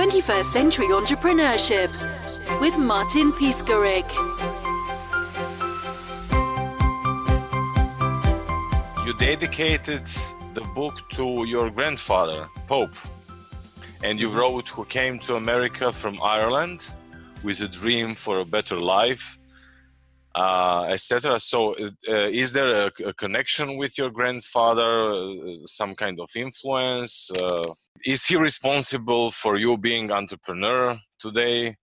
21st Century Entrepreneurship with Martin Piskarik. You dedicated the book to your grandfather, Pope, and you wrote who came to America from Ireland with a dream for a better life, etc. So is there a connection with your grandfather, some kind of influence? Is he responsible for you being entrepreneur today?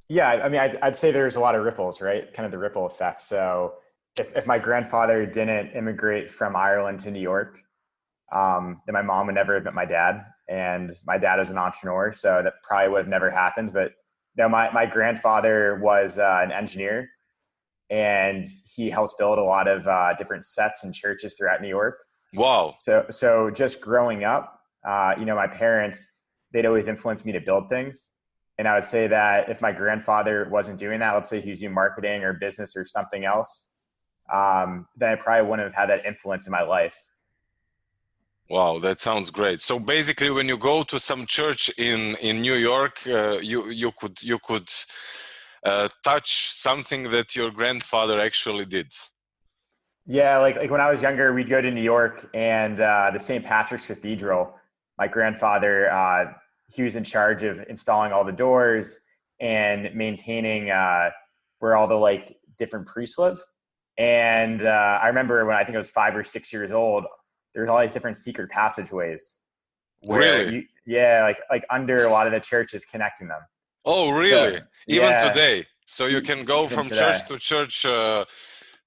Yeah, I mean, I'd say there's a lot of ripples, right? Kind of the ripple effect. So if my grandfather didn't immigrate from Ireland to New York, then my mom would never have met my dad. And my dad is an entrepreneur, so that probably would have never happened. But no, my grandfather was an engineer, and he helped build a lot of different sets and churches throughout New York. Wow. So just growing up, my parents, they'd always influence me to build things. And I would say that if my grandfather wasn't doing that, let's say he was doing marketing or business or something else, then I probably wouldn't have had that influence in my life. Wow, that sounds great. So basically, when you go to some church in New York, you could touch something that your grandfather actually did. Yeah, like when I was younger, we'd go to New York, and the St. Patrick's Cathedral, my grandfather, he was in charge of installing all the doors and maintaining where all the different priests live. And I remember when I think I was 5 or 6 years old, there's all these different secret passageways. Really? Like under a lot of the churches connecting them. Oh, really? So, Even yeah, today? So you can go from today. church to church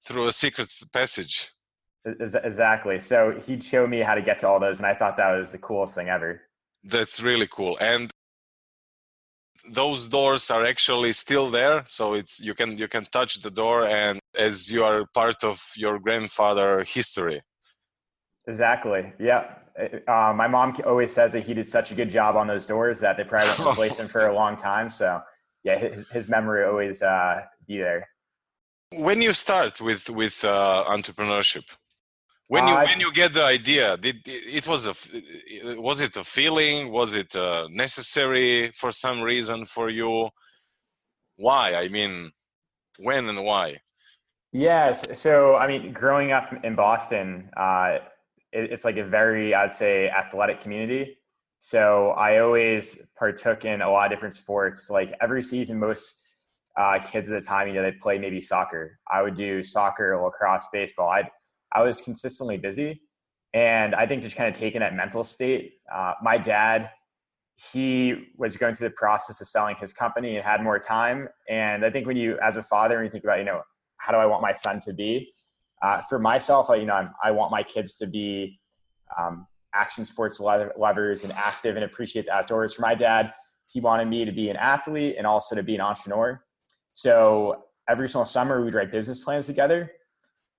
through a secret passage. Exactly. So he'd show me how to get to all those, and I thought that was the coolest thing ever. That's really cool. And those doors are actually still there, so you can touch the door, and as you are part of your grandfather history. Exactly. Yeah. My mom always says that he did such a good job on those doors that they probably won't replace him for a long time. So yeah, his memory will always be there. When you start with entrepreneurship, when you get the idea, was it a feeling? Was it necessary for some reason for you? Why? I mean, when and why? Yes. So, I mean, growing up in Boston, it's like a very, I'd say, athletic community. So I always partook in a lot of different sports. Like every season, most kids at the time, they play maybe soccer. I would do soccer, lacrosse, baseball. I was consistently busy. And I think just kind of taking that mental state. My dad, he was going through the process of selling his company and had more time. And I think when you, as a father, when you think about, how do I want my son to be? For myself, I want my kids to be action sports lovers and active and appreciate the outdoors. For my dad, he wanted me to be an athlete and also to be an entrepreneur. So every single summer, we'd write business plans together.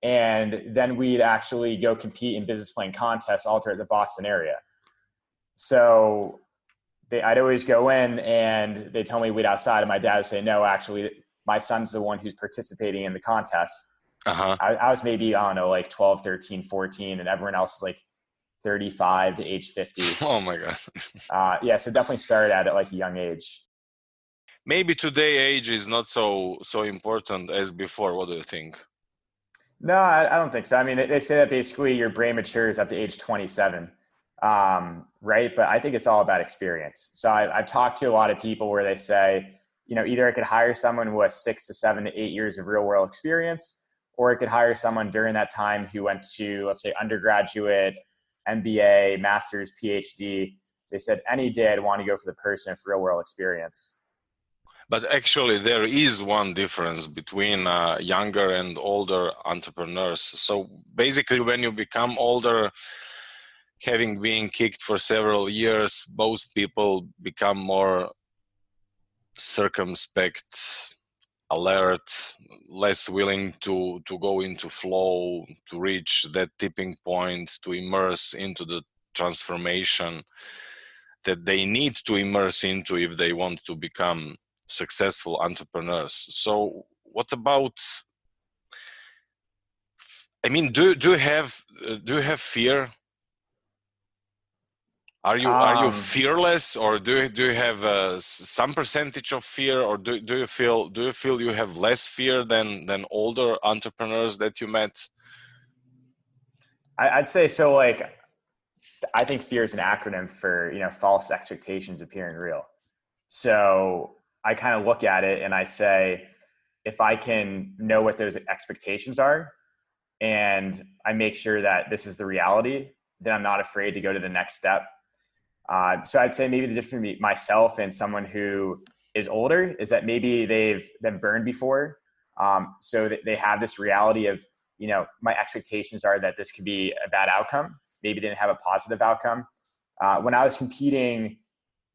And then we'd actually go compete in business plan contests all throughout the Boston area. So I'd always go in and they tell me wait outside, and my dad would say, no, actually, my son's the one who's participating in the contest. Uh-huh. I was maybe, 12, 13, 14, and everyone else is 35 to age 50. Oh my God. Yeah, so definitely started at a young age. Maybe today age is not so important as before. What do you think? No, I don't think so. I mean, they say that basically your brain matures up to age 27, right? But I think it's all about experience. So I've talked to a lot of people where they say, either I could hire someone who has 6 to 7 to 8 years of real world experience, or I could hire someone during that time who went to, let's say, undergraduate, MBA, master's, PhD. They said any day I'd want to go for the person with real world experience. But actually, there is one difference between younger and older entrepreneurs. So basically, when you become older, having been kicked for several years, most people become more circumspect, alert, less willing to go into flow, to reach that tipping point, to immerse into the transformation that they need to immerse into if they want to become successful entrepreneurs. So what about, I mean, do you have fear Are you fearless, or do you have some percentage of fear, or do you feel you have less fear than older entrepreneurs that you met? I'd say so. Like, I think fear is an acronym for, false expectations appearing real. So I kind of look at it and I say, if I can know what those expectations are and I make sure that this is the reality, then I'm not afraid to go to the next step. So I'd say maybe the difference between myself and someone who is older is that maybe they've been burned before. So that they have this reality of, my expectations are that this could be a bad outcome. Maybe they didn't have a positive outcome. When I was competing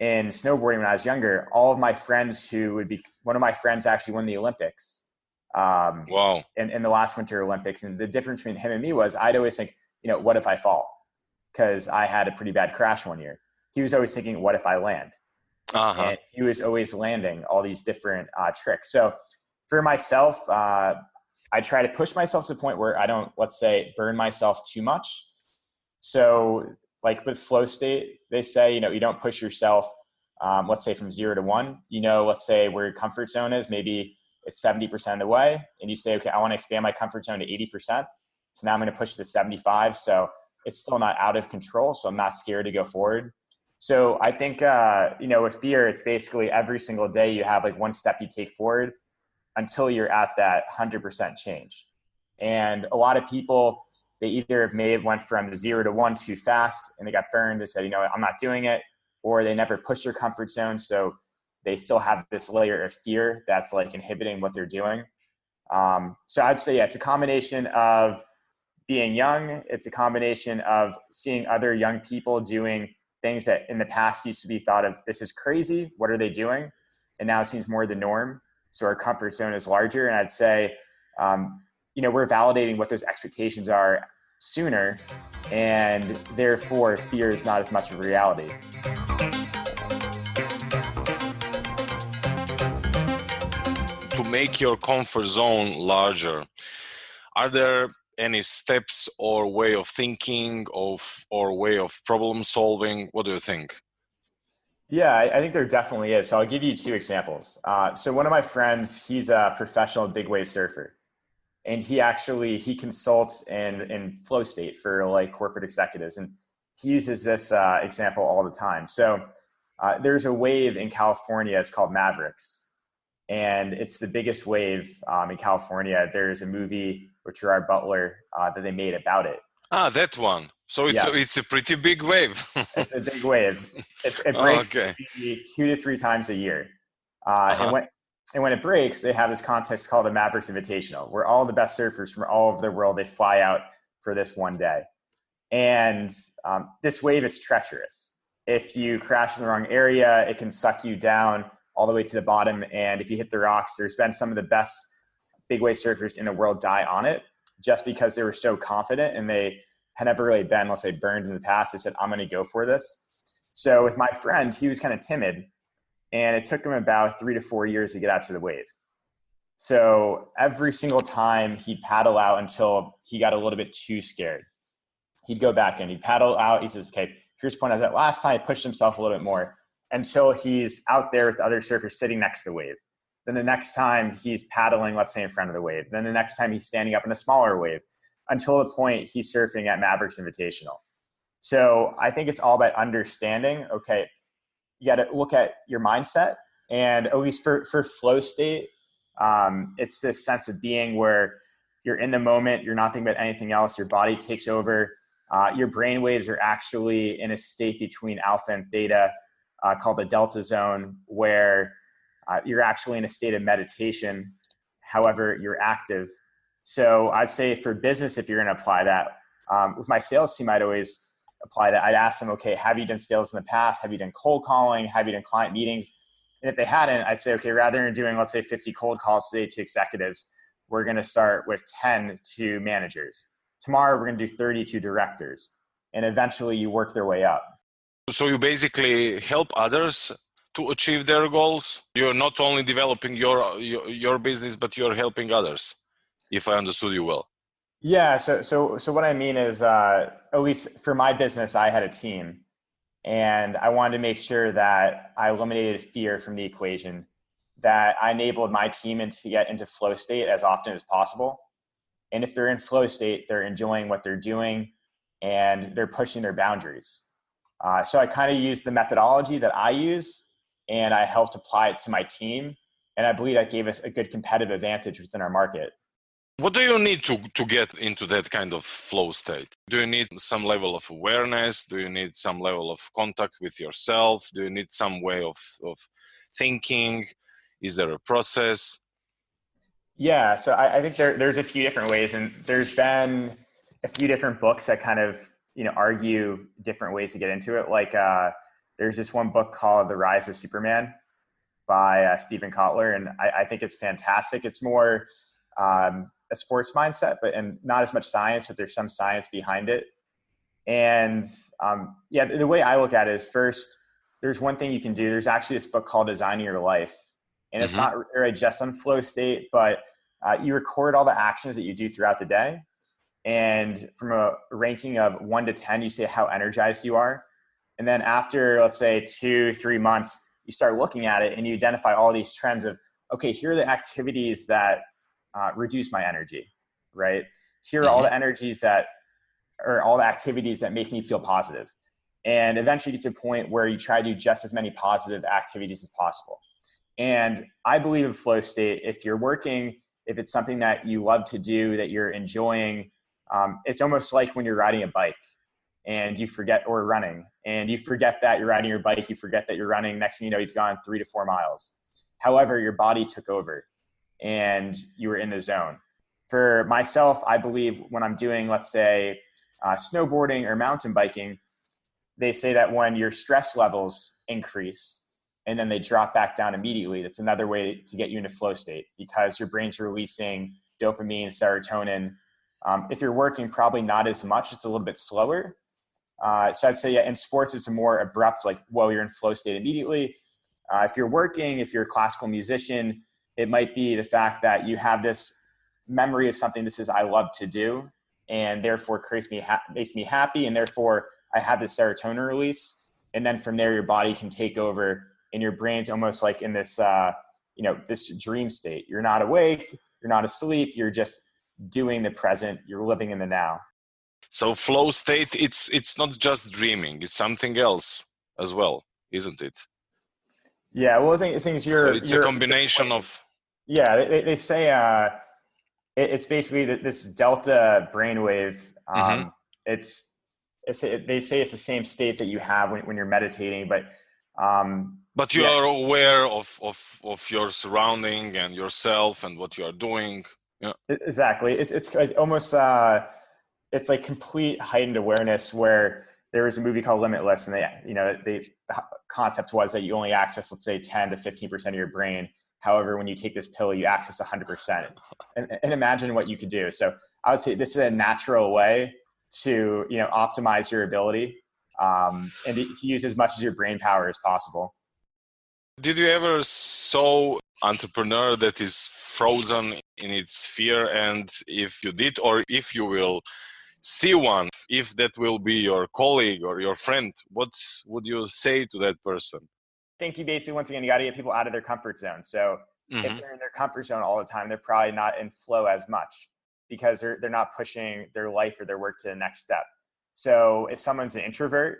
in snowboarding when I was younger, all of my friends one of my friends actually won the Olympics. Wow. In the last Winter Olympics. And the difference between him and me was I'd always think, what if I fall? Because I had a pretty bad crash one year. He was always thinking, what if I land? And he was always landing all these different tricks. So for myself, I try to push myself to the point where I don't, let's say, burn myself too much. So like with flow state, they say, you don't push yourself, let's say from 0 to 1, let's say where your comfort zone is, maybe it's 70% of the way. And you say, okay, I want to expand my comfort zone to 80%. So now I'm going to push it to 75. So it's still not out of control. So I'm not scared to go forward. So I think, with fear, it's basically every single day you have like one step you take forward until you're at that 100% change. And a lot of people, they either may have went from 0 to 1 too fast and they got burned. They said, I'm not doing it, or they never push their comfort zone. So they still have this layer of fear that's like inhibiting what they're doing. So I'd say, it's a combination of being young. It's a combination of seeing other young people doing things that in the past used to be thought of, this is crazy, what are they doing? And now it seems more the norm. So our comfort zone is larger. And I'd say, we're validating what those expectations are sooner, and therefore fear is not as much of a reality. To make your comfort zone larger, are there any steps or way of thinking or way of problem solving? What do you think? Yeah, I think there definitely is. So I'll give you 2 examples. So one of my friends, he's a professional big wave surfer, and he consults in flow state for like corporate executives. And he uses this example all the time. So there's a wave in California. It's called Mavericks, and it's the biggest wave in California. There's a movie with Gerard Butler that they made about it. That one. So it's a pretty big wave. It's a big wave. It breaks 2 to 3 times a year. And when it breaks, they have this contest called the Mavericks Invitational, where all the best surfers from all over the world, they fly out for this one day. And this wave is treacherous. If you crash in the wrong area, it can suck you down all the way to the bottom. And if you hit the rocks, there's been some of the best big wave surfers in the world die on it just because they were so confident and they had never really been, let's say, burned in the past. They said, I'm going to go for this. So with my friend, he was kind of timid, and it took him about 3 to 4 years to get out to the wave. So every single time he'd paddle out until he got a little bit too scared. He'd go back in, he'd paddle out. He says, okay, here's the point. I was at last time, he pushed himself a little bit more until he's out there with the other surfers sitting next to the wave. Then the next time he's paddling, let's say in front of the wave. Then the next time he's standing up in a smaller wave until the point he's surfing at Mavericks Invitational. So I think it's all about understanding, okay, you got to look at your mindset, and at least for flow state, it's this sense of being where you're in the moment, you're not thinking about anything else, your body takes over, your brain waves are actually in a state between alpha and theta called the delta zone, where you're actually in a state of meditation, however you're active. So I'd say for business, if you're going to apply that, with my sales team, I'd always apply that. I'd ask them, okay, have you done sales in the past? Have you done cold calling? Have you done client meetings? And if they hadn't, I'd say, okay, rather than doing, let's say 50 cold calls today to executives, we're going to start with 10 to managers. Tomorrow, we're going to do 30 to directors. And eventually you work their way up. So you basically help others to achieve their goals. You're not only developing your business, but you're helping others, if I understood you well. Yeah. So what I mean is, at least for my business, I had a team, And I wanted to make sure that I eliminated fear from the equation, that I enabled my team to get into flow state as often as possible. And if they're in flow state, they're enjoying what they're doing and they're pushing their boundaries. So I kind of used the methodology that I use and I helped apply it to my team. And I believe that gave us a good competitive advantage within our market. What do you need to get into that kind of flow state? Do you need some level of awareness? Do you need some level of contact with yourself? Do you need some way of thinking? Is there a process? Yeah, so I think there's a few different ways, and there's been a few different books that kind of argue different ways to get into it. Like there's this one book called The Rise of Superman by Stephen Kotler, and I think it's fantastic. It's more a sports mindset, and not as much science, but there's some science behind it. And the way I look at it is, first, there's one thing you can do. There's actually this book called Designing Your Life. And it's not really just on flow state, but you record all the actions that you do throughout the day. And from a ranking of 1 to 10, you say how energized you are. And then after, let's say 2-3 months, you start looking at it and you identify all these trends of, okay, here are the activities that reduce my energy, right? Here are all the all the activities that make me feel positive. And eventually you get to a point where you try to do just as many positive activities as possible. And I believe in flow state. If you're working, if it's something that you love to do, that you're enjoying, it's almost like when you're riding a bike and you forget, or running, and you forget that you're riding your bike, you forget that you're running. Next thing you know, you've gone 3 to 4 miles. However, your body took over and you were in the zone. For myself, I believe when I'm doing, let's say, snowboarding or mountain biking, they say that when your stress levels increase, and then they drop back down immediately, that's another way to get you into flow state, because your brain's releasing dopamine, serotonin. If you're working, probably not as much. It's a little bit slower. So I'd say, in sports, it's a more abrupt, like, whoa, you're in flow state immediately. If you're working, if you're a classical musician, it might be the fact that you have this memory of something this is I love to do, and therefore makes me happy, and therefore I have this serotonin release. And then from there, your body can take over, and your brain's almost like in this, this dream state. You're not awake, you're not asleep, you're just doing the present, you're living in the now. So flow state, it's not just dreaming, it's something else as well, isn't it? Yeah, well, the thing is, it's a combination of... Yeah, they say it's basically this delta brainwave. They say it's the same state that you have when you're meditating, but you are aware of your surrounding and yourself and what you are doing. Yeah, exactly. It's almost it's like complete heightened awareness. Where there was a movie called Limitless, and the concept was that you only access, let's say, 10 to 15% of your brain. However, when you take this pill, you access 100%. And imagine what you could do. So I would say this is a natural way to optimize your ability and to use as much as your brain power as possible. Did you ever saw entrepreneur that is frozen in its fear? And if you did, or if you will see one, if that will be your colleague or your friend, what would you say to that person? I think you basically, once again, you got to get people out of their comfort zone. So if they're in their comfort zone all the time, they're probably not in flow as much, because they're not pushing their life or their work to the next step. So if someone's an introvert,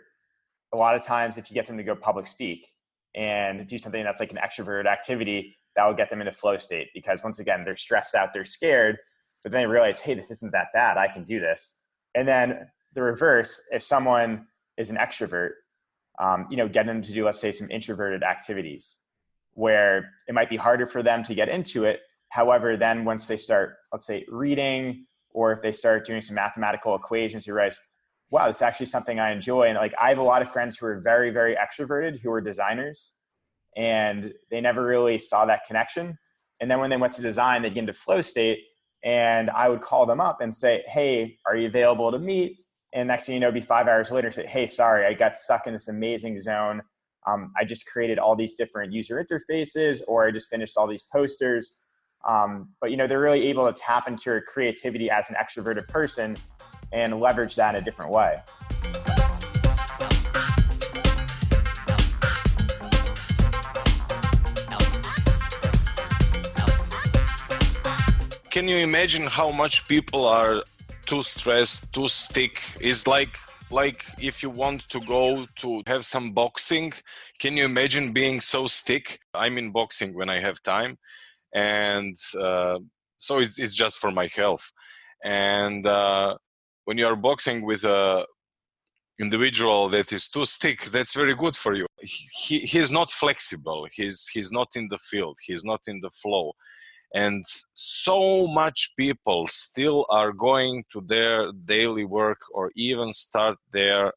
a lot of times if you get them to go public speak and do something that's like an extroverted activity, that will get them into flow state, because once again, they're stressed out, they're scared, but then they realize, hey, this isn't that bad, I can do this. And then the reverse, if someone is an extrovert, get them to do, let's say, some introverted activities where it might be harder for them to get into it. However, then once they start, let's say, reading, or if they start doing some mathematical equations, you realize, wow, it's actually something I enjoy. And like, I have a lot of friends who are very, very extroverted, who are designers, and they never really saw that connection. And then when they went to design, they'd get into flow state, and I would call them up and say, hey, are you available to meet? And next thing you know, it'd be 5 hours later, say, hey, sorry, I got stuck in this amazing zone. I just created all these different user interfaces, or I just finished all these posters. But they're really able to tap into your creativity as an extroverted person and leverage that in a different way. can you imagine how much people are too stressed, too stick? Is like if you want to go to have some boxing, can you imagine being so stick? I'm in boxing when I have time, and so it's just for my health. And when you are boxing with a individual that is too stick, that's very good for you. He's not flexible. He's not in the field. He's not in the flow. And so much people still are going to their daily work or even start their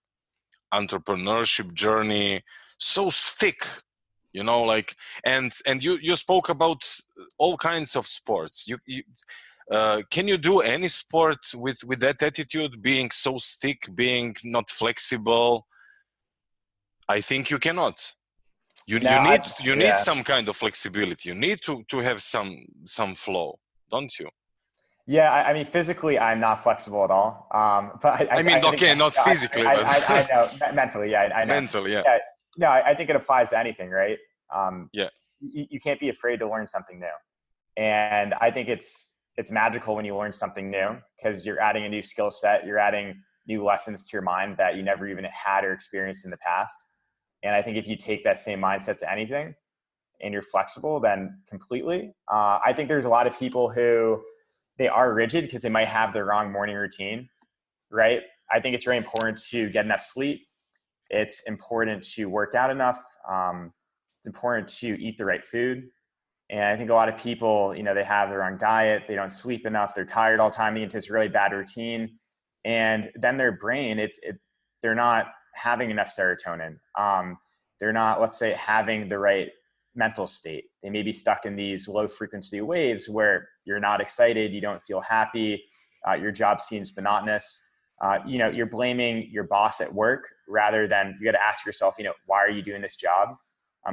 entrepreneurship journey so stick, like, and you spoke about all kinds of sports. Can you do any sport with that attitude, being so stick, being not flexible? I think you cannot. You need some kind of flexibility. You need to have some flow, don't you? Yeah, I mean, physically, I'm not flexible at all. But I mean, okay, not physically, but I know mentally. Yeah, I know. Mentally, yeah. No, I think it applies to anything, right? Yeah. You can't be afraid to learn something new, and I think it's magical when you learn something new because you're adding a new skill set. You're adding new lessons to your mind that you never even had or experienced in the past. And I think if you take that same mindset to anything and you're flexible, then completely. I think there's a lot of people who they are rigid because they might have the wrong morning routine, right? I think it's very important to get enough sleep. It's important to work out enough. It's important to eat the right food. And I think a lot of people, they have the wrong diet. They don't sleep enough. They're tired all the time. They get into this really bad routine. And then their brain, they're not having enough serotonin. They're not, let's say, having the right mental state. They may be stuck in these low frequency waves where you're not excited. You don't feel happy. Your job seems monotonous. You're blaming your boss at work rather than you got to ask yourself, why are you doing this job?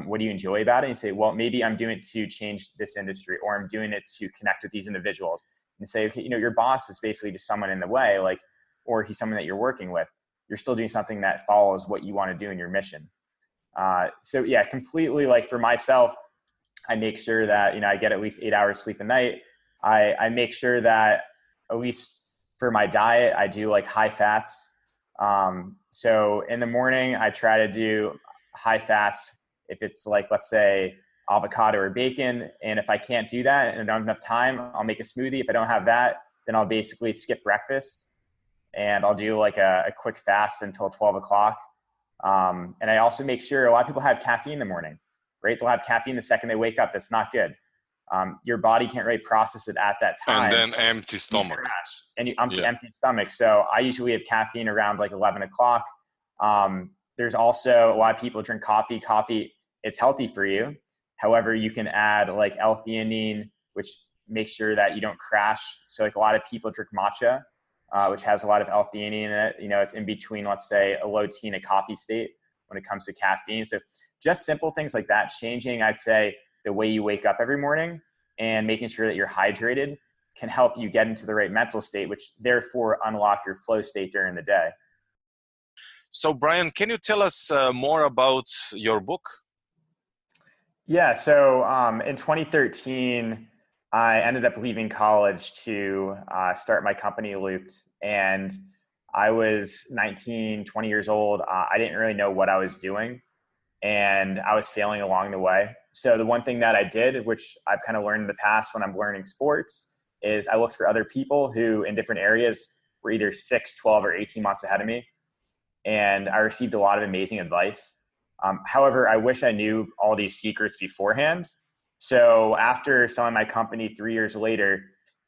What do you enjoy about it? And you say, well, maybe I'm doing it to change this industry, or I'm doing it to connect with these individuals. And say, okay, your boss is basically just someone in the way, or he's someone that you're working with. You're still doing something that follows what you want to do in your mission. So yeah, completely. Like for myself, I make sure that, I get at least 8 hours sleep a night. I make sure that at least for my diet, I do like high fats. So in the morning, I try to do high fats. If it's like, let's say avocado or bacon. And if I can't do that and I don't have enough time, I'll make a smoothie. If I don't have that, then I'll basically skip breakfast and I'll do like a quick fast until 12 o'clock. And I also make sure a lot of people have caffeine in the morning, right? They'll have caffeine the second they wake up. That's not good. Your body can't really process it at that time. And then empty stomach. Empty stomach. So I usually have caffeine around like 11 o'clock. There's also a lot of people drink coffee. Coffee, it's healthy for you. However, you can add like L-theanine, which makes sure that you don't crash. So like a lot of people drink matcha, which has a lot of L-theanine in it. It's in between, let's say, a low T and a coffee state when it comes to caffeine. So just simple things like that, changing, I'd say, the way you wake up every morning and making sure that you're hydrated can help you get into the right mental state, which therefore unlock your flow state during the day. So Brian, can you tell us more about your book? Yeah. So in 2013, I ended up leaving college to start my company, Looped. And I was 19, 20 years old. I didn't really know what I was doing. And I was failing along the way. So the one thing that I did, which I've kind of learned in the past when I'm learning sports, is I looked for other people who in different areas were either 6, 12, or 18 months ahead of me. And I received a lot of amazing advice. However, I wish I knew all these secrets beforehand. So after selling my company 3 years later,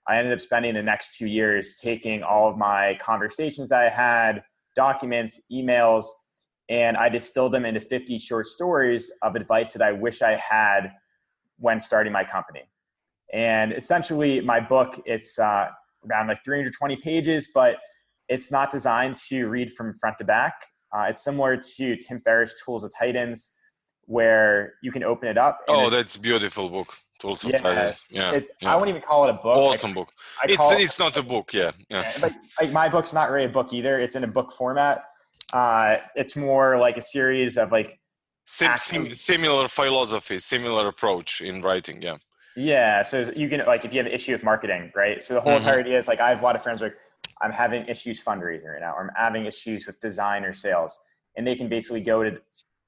I ended up spending the next 2 years taking all of my conversations that I had, documents, emails, and I distilled them into 50 short stories of advice that I wish I had when starting my company. And essentially my book, it's around like 320 pages, but it's not designed to read from front to back. It's similar to Tim Ferriss' Tools of Titans, where you can open it up. Oh, that's a beautiful book. Tools of Titans. Yeah, I wouldn't even call it a book. Awesome book. It's not a book. Yeah. But like my book's not really a book either. It's in a book format. It's more like a series of like similar philosophy, similar approach in writing. Yeah. Yeah. So you can, like, if you have an issue with marketing, right? So the whole entire idea is like, I have a lot of friends like, I'm having issues fundraising right now, or I'm having issues with design or sales. And they can basically go to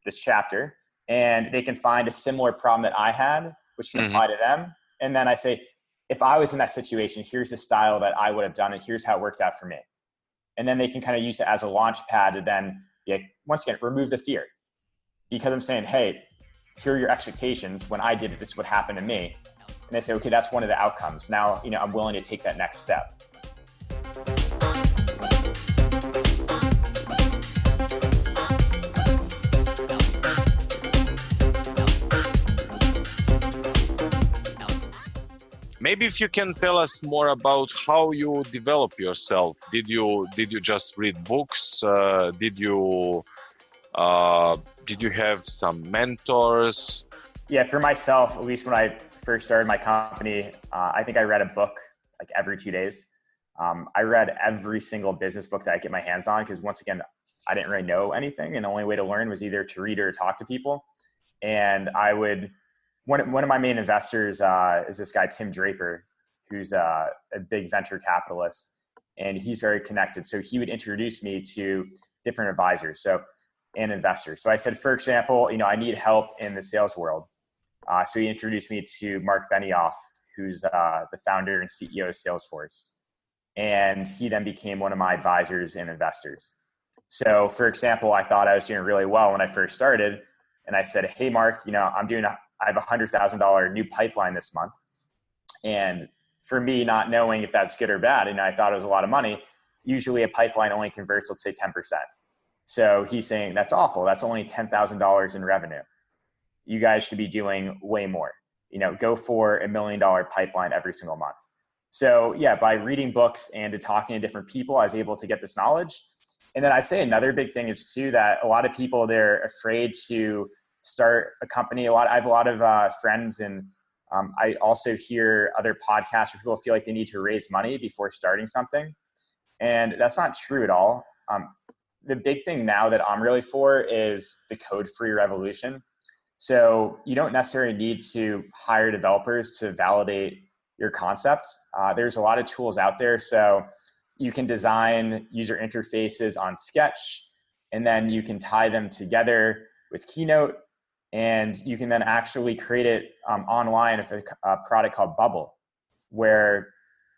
this chapter and they can find a similar problem that I had, which can apply to them. And then I say, if I was in that situation, here's the style that I would have done it. Here's how it worked out for me. And then they can kind of use it as a launch pad to then, once again, remove the fear. Because I'm saying, hey, here are your expectations. When I did it, this is what happened to me. And they say, okay, that's one of the outcomes. Now, I'm willing to take that next step. Maybe if you can tell us more about how you develop yourself. Did you just read books? Did you have some mentors? Yeah, for myself, at least when I first started my company, I think I read a book like every 2 days. I read every single business book that I get my hands on because, once again, I didn't really know anything, and the only way to learn was either to read or talk to people. And I would. One of my main investors is this guy, Tim Draper, who's a big venture capitalist, and he's very connected. So he would introduce me to different advisors and investors. So I said, for example, I need help in the sales world. So he introduced me to Mark Benioff, who's the founder and CEO of Salesforce. And he then became one of my advisors and investors. So, for example, I thought I was doing really well when I first started. And I said, hey, Mark, I have a $100,000 new pipeline this month. And for me, not knowing if that's good or bad, and I thought it was a lot of money, usually a pipeline only converts, let's say 10%. So he's saying, that's awful. That's only $10,000 in revenue. You guys should be doing way more. Go for $1 million pipeline every single month. So yeah, by reading books and to talking to different people, I was able to get this knowledge. And then I'd say another big thing is too, that a lot of people, they're afraid to start a company. I have a lot of friends, and I also hear other podcasts where people feel like they need to raise money before starting something. And that's not true at all. The big thing now that I'm really for is the code-free revolution. So you don't necessarily need to hire developers to validate your concept. There's a lot of tools out there. So you can design user interfaces on Sketch, and then you can tie them together with Keynote, and you can then actually create it online with a product called Bubble, where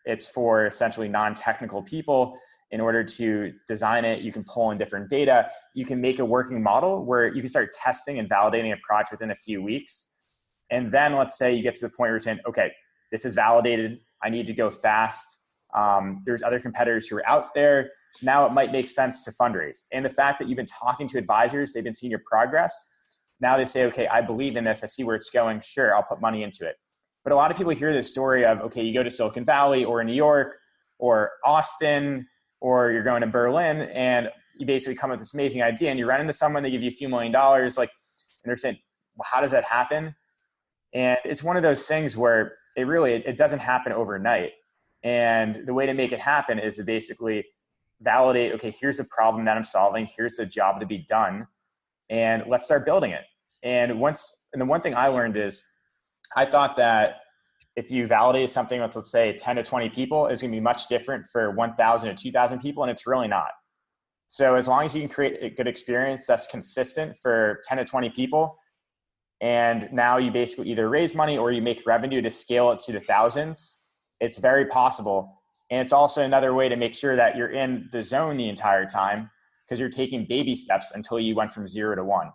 it's for essentially non-technical people. In order to design it, you can pull in different data. You can make a working model where you can start testing and validating a product within a few weeks. And then let's say you get to the point where you're saying, okay, this is validated. I need to go fast. There's other competitors who are out there. Now it might make sense to fundraise. And the fact that you've been talking to advisors, they've been seeing your progress. Now they say, okay, I believe in this. I see where it's going. Sure, I'll put money into it. But a lot of people hear this story of, okay, you go to Silicon Valley or New York or Austin, or you're going to Berlin, and you basically come up with this amazing idea, and you run into someone, they give you a few $1 million, and they're saying, well, how does that happen? And it's one of those things where it doesn't happen overnight. And the way to make it happen is to basically validate, okay, here's the problem that I'm solving. Here's the job to be done. And let's start building it. And the one thing I learned is I thought that if you validate something with, let's say, 10 to 20 people, it's going to be much different for 1,000 or 2,000 people, and it's really not. So as long as you can create a good experience that's consistent for 10 to 20 people, and now you basically either raise money or you make revenue to scale it to the thousands, it's very possible. And it's also another way to make sure that you're in the zone the entire time, because you're taking baby steps until you went from 0 to 1.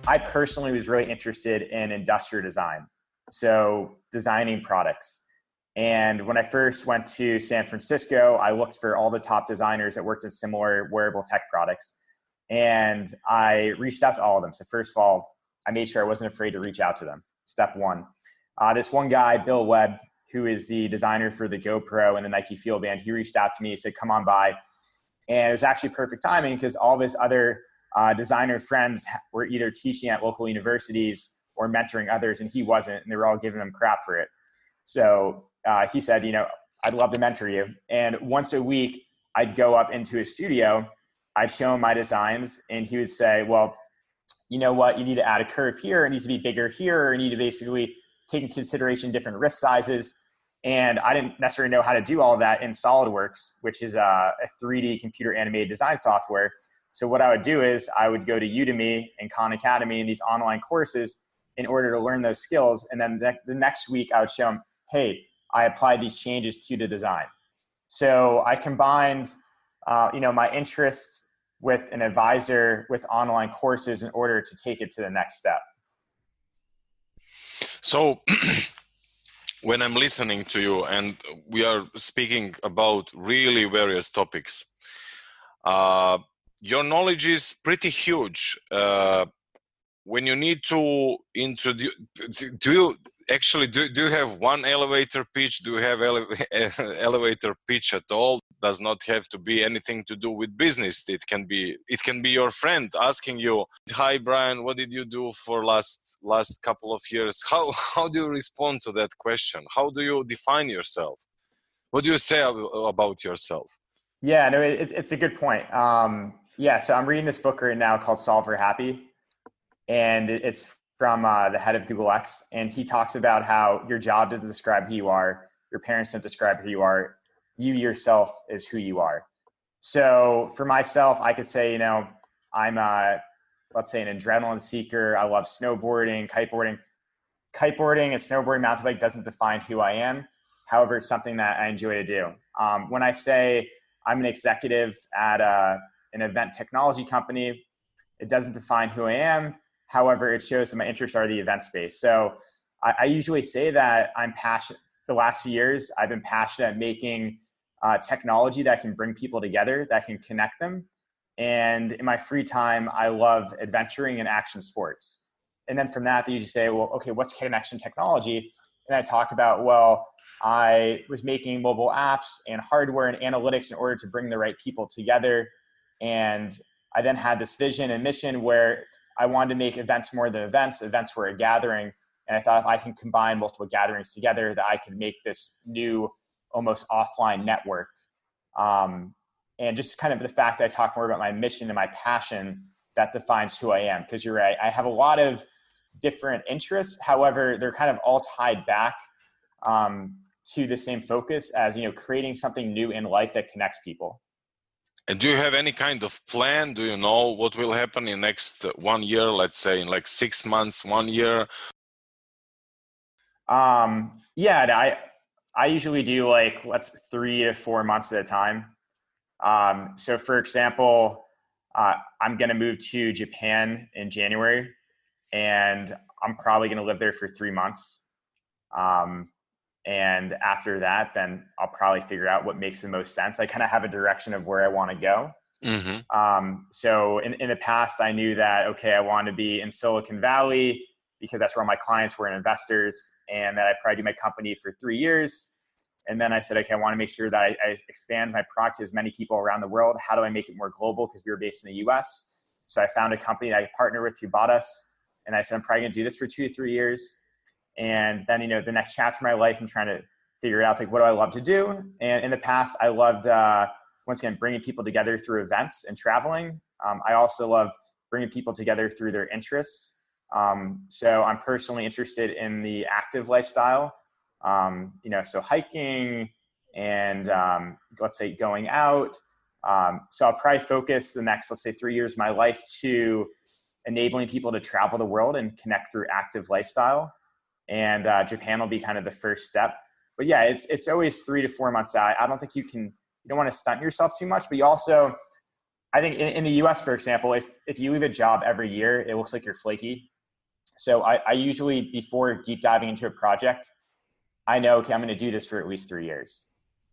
I personally was really interested in industrial design, so designing products. And when I first went to San Francisco, I looked for all the top designers that worked in similar wearable tech products. And I reached out to all of them. So first of all, I made sure I wasn't afraid to reach out to them. Step one. This one guy, Bill Webb, who is the designer for the GoPro and the Nike Field Band, he reached out to me. He said, come on by. And it was actually perfect timing because all of his other designer friends were either teaching at local universities or mentoring others, and he wasn't, and they were all giving him crap for it. So he said, I'd love to mentor you. And once a week, I'd go up into his studio, I'd show him my designs, and he would say, well, you know what, you need to add a curve here, it needs to be bigger here, or you need to basically take into consideration different wrist sizes. And I didn't necessarily know how to do all of that in SolidWorks, which is a 3D computer animated design software. So what I would do is I would go to Udemy and Khan Academy and these online courses in order to learn those skills. And then the next week I would show them, hey, I applied these changes to the design. So I combined, my interests with an advisor with online courses in order to take it to the next step. So when I'm listening to you and we are speaking about really various topics, your knowledge is pretty huge. When you need to introduce, do you have one elevator pitch? Do you have elevator pitch at all? Does not have to be anything to do with business. It can be your friend asking you, "Hi Brian, what did you do for last couple of years?" How do you respond to that question? How do you define yourself? What do you say about yourself? Yeah, no, it's a good point. So I'm reading this book right now called Solve for Happy, and it's from the head of Google X, and he talks about how your job doesn't describe who you are, your parents don't describe who you are, you yourself is who you are. So for myself, I could say, I'm let's say an adrenaline seeker. I love snowboarding, kiteboarding. Kiteboarding and snowboarding, mountain bike doesn't define who I am. However, it's something that I enjoy to do. When I say I'm an executive at an event technology company, it doesn't define who I am. However, it shows that my interests are the event space. So I usually say that I'm passionate. The last few years, I've been passionate at making technology that can bring people together, that can connect them. And in my free time, I love adventuring and action sports. And then from that, they usually say, well, okay, what's connection technology? And I talk about, well, I was making mobile apps and hardware and analytics in order to bring the right people together. And I then had this vision and mission where I wanted to make events more than events. Events were a gathering. And I thought if I can combine multiple gatherings together, that I could make this new, almost offline network. And just kind of the fact that I talk more about my mission and my passion, that defines who I am. Because you're right, I have a lot of different interests. However, they're kind of all tied back to the same focus as, creating something new in life that connects people. And do you have any kind of plan? Do you know what will happen in next 1 year, let's say in like 6 months, 1 year? I usually do 3 to 4 months at a time. So for example, I'm going to move to Japan in January, and I'm probably going to live there for 3 months. And after that, then I'll probably figure out what makes the most sense. I kind of have a direction of where I want to go. Mm-hmm. So in the past, I knew that, okay, I want to be in Silicon Valley because that's where all my clients were and investors, and that I'd probably do my company for 3 years. And then I said, okay, I want to make sure that I expand my product to as many people around the world. How do I make it more global? Because we were based in the US. So I found a company that I partnered with who bought us. And I said, I'm probably going to do this for 2 to 3 years. And then, the next chapter of my life, I'm trying to figure out, what do I love to do? And in the past, I loved, once again, bringing people together through events and traveling. I also love bringing people together through their interests. So I'm personally interested in the active lifestyle, so hiking and, let's say going out. So I'll probably focus the next, 3 years of my life to enabling people to travel the world and connect through active lifestyle. And Japan will be kind of the first step. But yeah, it's always 3 to 4 months out. I don't think you don't want to stunt yourself too much, but you also, I think in the US, for example, if you leave a job every year, it looks like you're flaky. So I usually, before deep diving into a project, I know, okay, I'm going to do this for at least 3 years.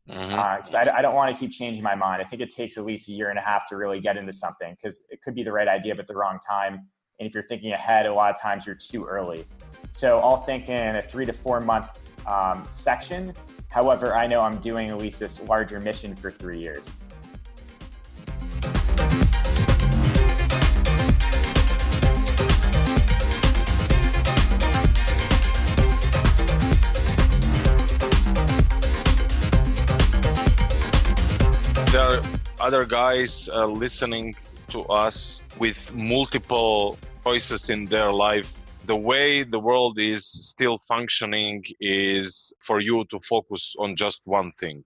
Because I don't want to keep changing my mind. I think it takes at least 1.5 years to really get into something, because it could be the right idea, but the wrong time. And if you're thinking ahead, a lot of times you're too early. So I'll think in a 3 to 4 month section. However, I know I'm doing at least this larger mission for 3 years. other guys listening to us with multiple choices in their life, the way the world is still functioning is for you to focus on just one thing.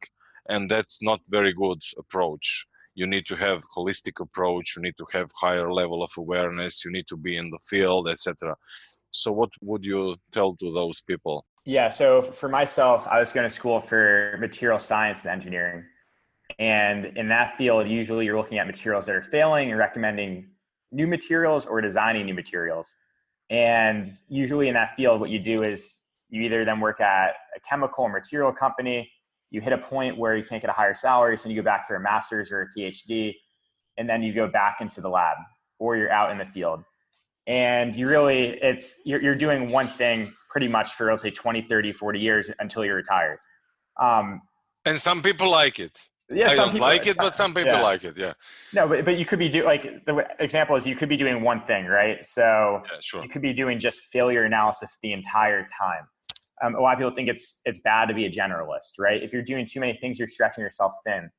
And that's not very good approach. You need to have holistic approach. You need to have higher level of awareness. You need to be in the field, etc. So what would you tell to those people? Yeah. So for myself, I was going to school for material science and engineering. And in that field, usually you're looking at materials that are failing and recommending new materials or designing new materials. And usually in that field, what you do is you either then work at a chemical or material company, you hit a point where you can't get a higher salary, so you go back for a master's or a PhD, and then you go back into the lab or you're out in the field. And you're doing one thing pretty much for, let's say, 20, 30, 40 years until you're retired. And some people like it. Yeah, I don't like it, but some people like it. Yeah. No, but you could be the example is you could be doing one thing, right? So you could be doing just failure analysis the entire time. A lot of people think it's bad to be a generalist, right? If you're doing too many things, you're stretching yourself thin.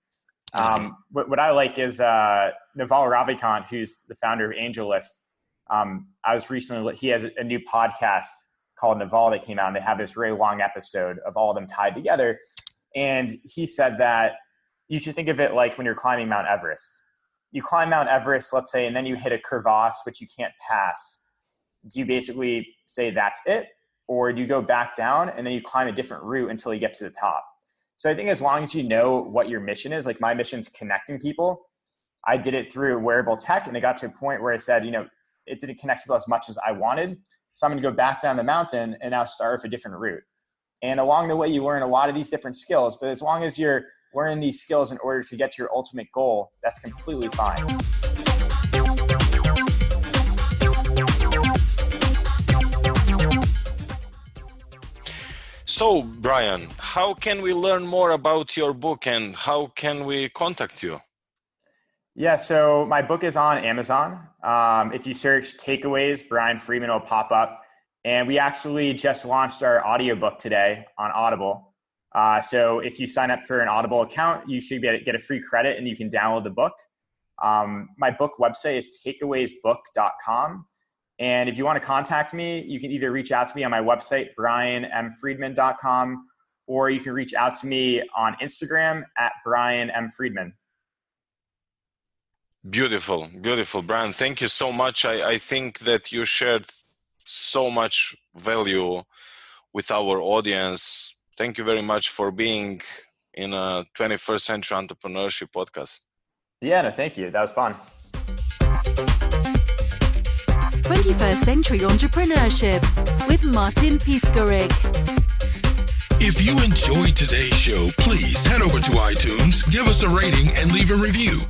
What I like is Naval Ravikant, who's the founder of AngelList. He has a new podcast called Naval that came out, and they have this really long episode of all of them tied together. And he said that you should think of it like when you're climbing Mount Everest. You climb Mount Everest, let's say, and then you hit a crevasse, which you can't pass. Do you basically say that's it? Or do you go back down and then you climb a different route until you get to the top? So I think as long as you know what your mission is, like my mission is connecting people. I did it through wearable tech, and it got to a point where I said, it didn't connect people as much as I wanted. So I'm going to go back down the mountain and now start with a different route. And along the way, you learn a lot of these different skills, but as long as you're learning these skills in order to get to your ultimate goal, that's completely fine. So, Brian, how can we learn more about your book and how can we contact you? Yeah, so my book is on Amazon. If you search Takeaways, Brian Friedman will pop up. And we actually just launched our audiobook today on Audible. So if you sign up for an Audible account, you should get a free credit and you can download the book. My book website is takeawaysbook.com. And if you want to contact me, you can either reach out to me on my website, brianmfriedman.com, or you can reach out to me on Instagram at brianmfriedman. Beautiful, beautiful, Brian. Thank you so much. I think that you shared so much value with our audience. Thank you very much for being in a 21st Century Entrepreneurship podcast. Yeah, no, thank you. That was fun. 21st Century Entrepreneurship with Martin Piskarik. If you enjoyed today's show, please head over to iTunes, give us a rating, and leave a review.